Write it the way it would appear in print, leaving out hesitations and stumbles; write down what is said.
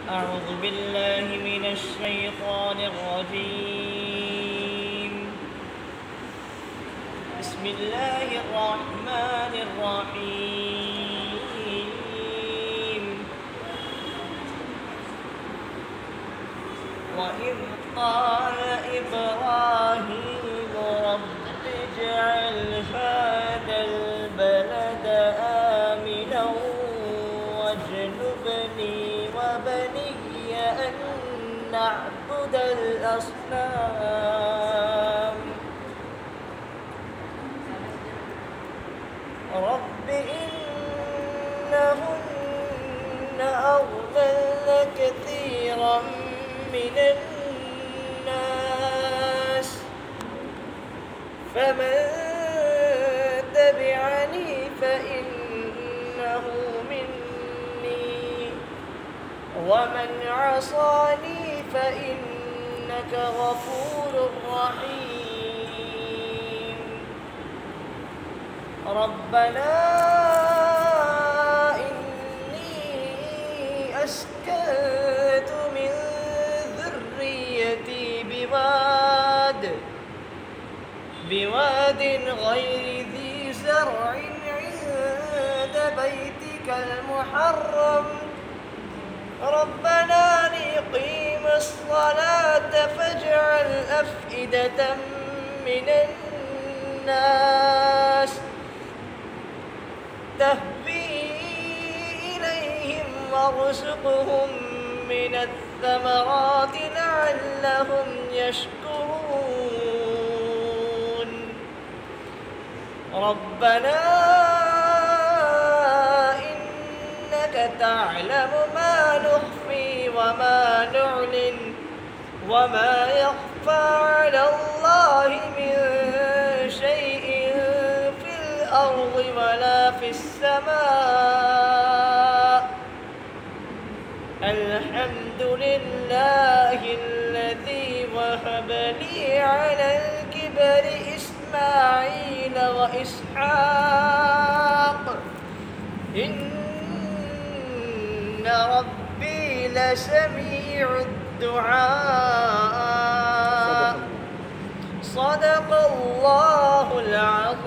أعوذ بالله من الشيطان الرجيم. بسم الله الرحمن الرحيم. وإذ قال إبراهيم رب اجعل هذا البلد آمنا واجنبني وبني أن نعبد الأصنام رب إنهن أضللن كثيرا من الناس فمن تبعني فإنه مني ومن عصاني فإنك غفور رحيم. ربنا إني أسكنت من ذريتي بواد غير ذي زرع عند بيتك المحرم ربنا ليقيم الصلاة فاجعل أفئدة من الناس تهوي إليهم وارزقهم من الثمرات لعلهم يشكرون. ربنا إنك تعلم ما نخفي وما نعلن وما يخفى على الله من شيء في الأرض ولا في السماء. الحمد لله الذي وهب لي على الكبر إسماعيل وإسحاق إن ربي لسميع الدعاء. صدق الله العظيم.